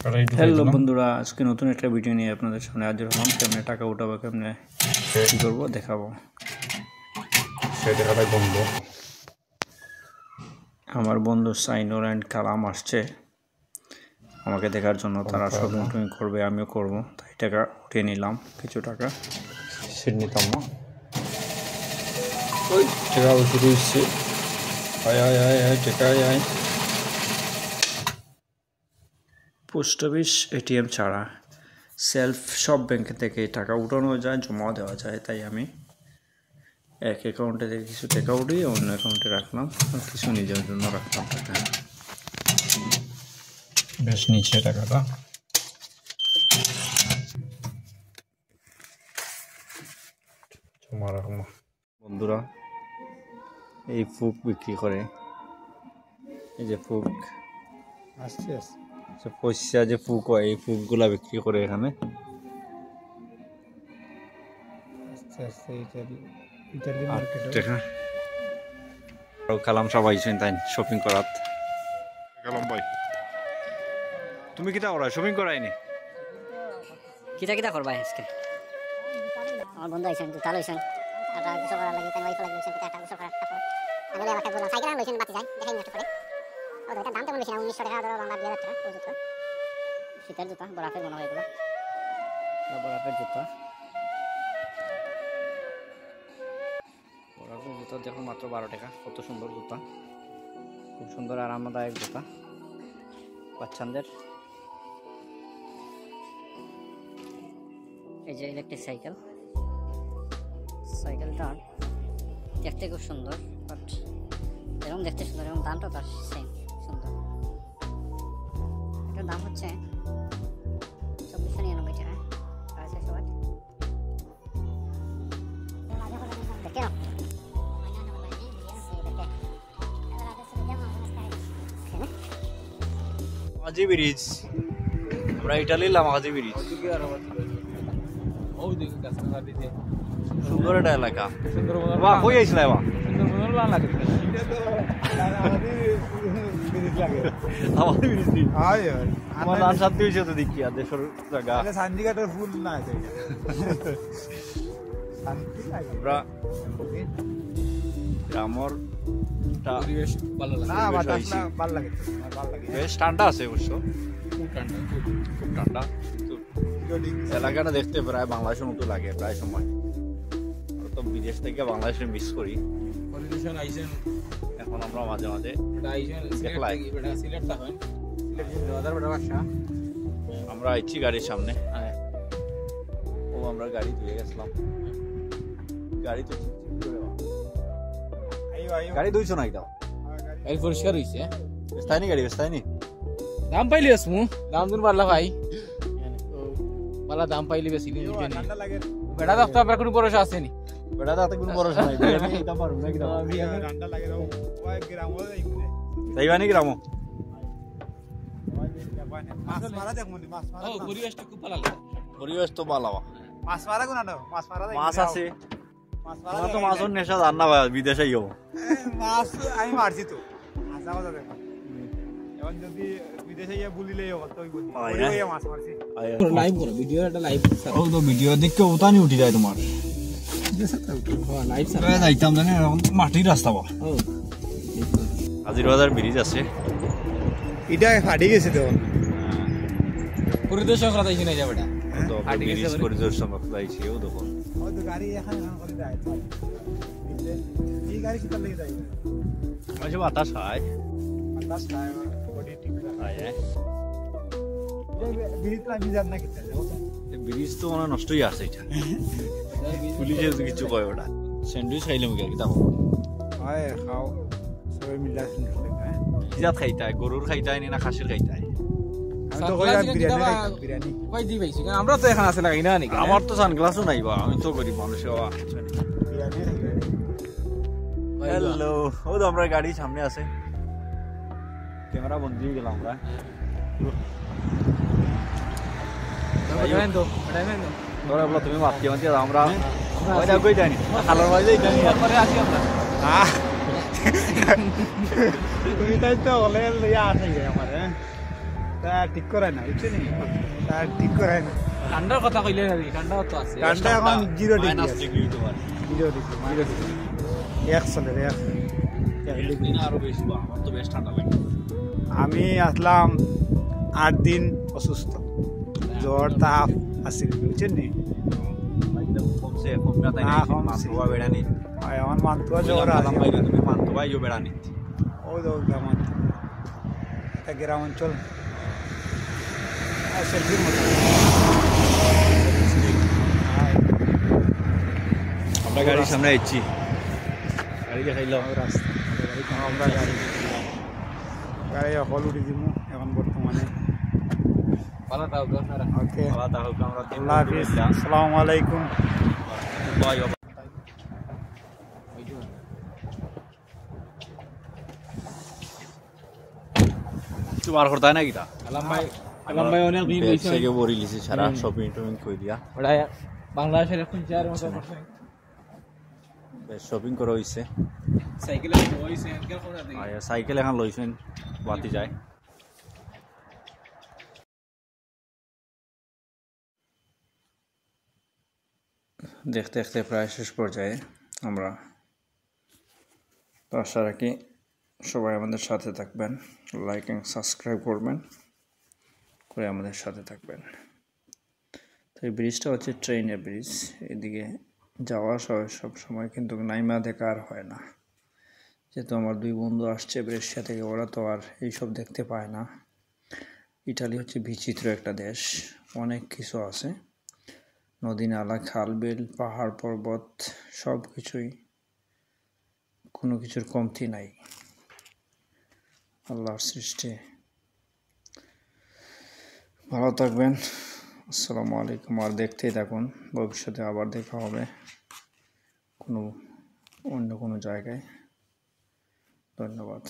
Hello বন্ধুরা, আজকে নতুন একটা ভিডিও নিয়ে আপনাদের সামনে হাজির হলাম। কেমনে টাকা উঠাবো, কেমনে কি করবো দেখাবো। আমার বন্ধু সাইনুর অ্যান্ড কালাম আসছে আমাকে দেখার জন্য। তারা শপিং টপিং করবে, আমিও করব, তাই টাকা উঠিয়ে নিলাম। কিছু টাকা সেট নিতাম না, ওই টাকা উঠে দিচ্ছে। আয় আয় আয় আয় টাকা আয় আয়। পোস্ট অফিস এটিএম ছাড়া সেলফ সব ব্যাংক থেকে টাকা উঠানো যায়, জমা দেওয়া যায়। তাই আমি এক অ্যাকাউন্টে থেকে কিছু টাকা উঠিয়ে অন্য অ্যাকাউন্টে রাখলাম, আর কিছু নিজের জন্য রাখলাম টাকা। বেশ নিচে টাকাটা। বন্ধুরা, এই ফুক বিক্রি করে, এই যে ফুক আস্তে আস্তে পয়সা যে ফুক হয়, এই ফুকগুলা বিক্রি করে এখানে। আস্তে আস্তে ইটালি মার্কেটে কালাম সবাই তাই শপিং করাত। কালাম ভাই, তুমি কিটা করা শপিং করাইনি? কিটা কিটা করবা আজকে? আমার বন্ধু আইছেন, জুতা লইছেন, আটা কিছু করার লাগি, তাই ওয়াইফ লাগি লইছেন, কিটা আটা কিছু করার তারপর আমি একটা বললাম সাইকেল লইছেন, বাতি যায় দেখাই না একটু পরে। ও এটা দাম তেমন বেশি না, 1900 টাকা ধরো, বাংলা 2000 টাকা ওই জুতা। শীতের জুতা, বরফের মনে হয় এগুলো, বরফের জুতা। বরফের জুতা দেখুন মাত্র 12 টাকা। কত সুন্দর জুতা, খুব সুন্দর আরামদায়ক জুতা বাচ্চাদের। এই যে ইলেকট্রিক সাইকেল, সাইকেলটা দেখতে খুব সুন্দর, বাট এরকম দেখতে সুন্দর এবং দামটা তার সেম সুন্দর। এটার দাম হচ্ছে 2499 টাকা। আছে সবার দেখে নাও। মাঝি ব্রিজ, আমরা ইটালির লামাজি ব্রিজ। সুন্দর একটা এলাকা। বাহ, কই আইছিল বাহ? আমাদের ব্রিজ দি আয় আয় আমার লাল সাথে হইছে তো দেখি আর দেশের জায়গা সান্দিঘাটের ফুল না আছে শান্তি লাগে। আমরা গ্রামর পরিবেশ ভালো লাগে না, বাতাস না ভালো লাগে, ভালো লাগে। বেশ ঠান্ডা আছে অবশ্য, খুব ঠান্ডা। এলাকাটা দেখতে প্রায় বাংলাদেশের মতো লাগে প্রায় সময়। তো বিদেশ থেকে বাংলাদেশে মিস করি। এখন আমরা মাঝে মাঝে আমরা আইছি গাড়ির সামনে। ও আমরা গাড়ি ধুয়ে গেছিলাম, গাড়ি তো গাড়ি ধুইছো নাই? দাও গাড়ি পরিষ্কার হইছে, বেস্তাইনি গাড়ি বেস্তাইনি। দাম পাইলি আসমু, দাম দিন পারলা ভাই, পালা দাম পাইলি বেশি দিন ঠান্ডা লাগে। বেড়া দেখতে আপনার কোনো ভরসা আছে নি? বেটা তাতে কোনো ভরসা নাই, এটা পারুম না কি দাও ঠান্ডা লাগে দাও। ওই গ্রামও এইগুলো তাইবানি গ্রামো মাছ মারা দেখ মনি, মাছ মারা। ও পরিবেশটা খুব ভালো লাগে, পরিবেশ তো ভালো। মাছ মারা কোনা দাও, মাছ মারা দেখ। মাছ আছে, মাছ মারা তোমার তো মাছের নেশা জান না ভাই, বিদেশে যাও। মাছ আমি মারছি তো, আচ্ছা কথা দেখো। এখন যদি বিদেশে গিয়ে বলিলেই হবে তো, ওই মাছ মারছি। লাইভ করো, ভিডিও একটা লাইভ ও তো ভিডিও দেখে উতানি উঠি যায় তোমার। লাইভ যাইতাম জানি এখন মাটির রাস্তা বা। হাজিরবাজার ব্রিজ আছে, এটা ফাটি গেছে তো। পরিদর্শন করা যাইছে না যা বেটা, তো ব্রিজ পরিদর্শন করতে যাইছি। ও দেখুন ওই তো গাড়ি এখানে করে যায়, এই গাড়ি কিটা লেগে যায়, মাঝে বাতাস হয়, বাতাস খায়, বডি ঠিক হয়। ব্রিজ লাগি যান না কিটা যাও। ব্রিজ তো মানে নষ্টই আছে এটা, পুলিশে কিছু কয় ওটা। স্যান্ডউইচ খাইলাম কি দেখো, হয় খাও সবাই মিলা সুন্দর লাগে। কি জাত খাইতায়, গরুর খাইতায় না খাসির খাইতায়? আমি তো কইলাম বিরিয়ানি খাইতাম, বিরিয়ানি। কই দি পাইছি, কারণ আমরা তো এখানে আছে লাগাই না নাকি? আমার তো সানগ্লাসও নাই বা, আমি তো গরিব মানুষ। বিরিয়ানি হ্যালো, ও তো আমরা গাড়ি সামনে আছে, ক্যামেরা বন্ধ হয়ে গেলাম আমরা। তুমি মাতি মাতি আমরা কই যাইনি, খালার বাড়ি যাইনি, তারপরে আসি আমরা। তুমি তাই তো হলে ইয়া আছে আমার। তা ঠিক করায় না বুঝছেন তা ঠিক করায় না ঠান্ডার কথা কইলে না ঠান্ডাও তো আছে ঠান্ডা এখন 0 ডিগ্রি মাইনাস আছে। ডিগ্রি হতে পারে 0 ডিগ্রি এক চলে এক ডিগ্রি। আরো বেশি বা আমার তো বেশ ঠান্ডা লাগে আমি আসলাম 8 দিন অসুস্থ জ্বর তাপ আছে বুঝছেন নি কমছে কমটা তাই না, না কমছে। মান্তুয়া বেড়ানি আমার মান্তুয়া জ্বর আছে বাইরে তুমি মান্তুয়া ইও বেড়ানি ওই তো গ্রাম এটা গ্রাম অঞ্চল সেলফির মতো আমরা গাড়ির সামনে আইছি গাড়িকে খাইলাম রাস্তা আমরা গাড়ি হল উঠে দিব এখন বর্তমানে ভালো তাও আপনারা ওকে আল্লাহ তাআলা আমরা আল্লাহ হাফিজ আসসালামু আলাইকুম তোমার হরতায় না কিটা আলম ভাই অনেক দিন হইছে থেকে বড়ি লিছি সারা শপিং টপিং কই দিয়া ওটা বাংলাদেশের এখন চার মতো করছে শপিং করা হইছে সাইকেলে হইছে এনকার কোনা দেখি আর সাইকেল এখন লইছেন বাতি যায় দেখতে দেখতে প্রায় শেষ পর্যায়ে আমরা তো আশা রাখি সবাই আমাদের সাথে থাকবেন, লাইক এবং সাবস্ক্রাইব করবেন, করে আমাদের সাথে থাকবেন। তো এই ব্রিজটা হচ্ছে ট্রেনের ব্রিজ, এদিকে যাওয়া সব সময় কিন্তু নাইমা দেখা আর হয় না, যেহেতু আমার দুই বন্ধু আসছে ব্রেশিয়া থেকে, ওরা তো আর এইসব দেখতে পায় না। ইটালি হচ্ছে বিচিত্র একটা দেশ, অনেক কিছু আছে, নদী নালা খাল বিল পাহাড় পর্বত সব কিছুই, কোনো কিছুর কমতি নাই আল্লাহর সৃষ্টি। ভালো থাকবেন, আসসালামু আলাইকুম। আর দেখতেই থাকুন, ভবিষ্যতে আবার দেখা হবে অন্য কোনো জায়গায়। ধন্যবাদ।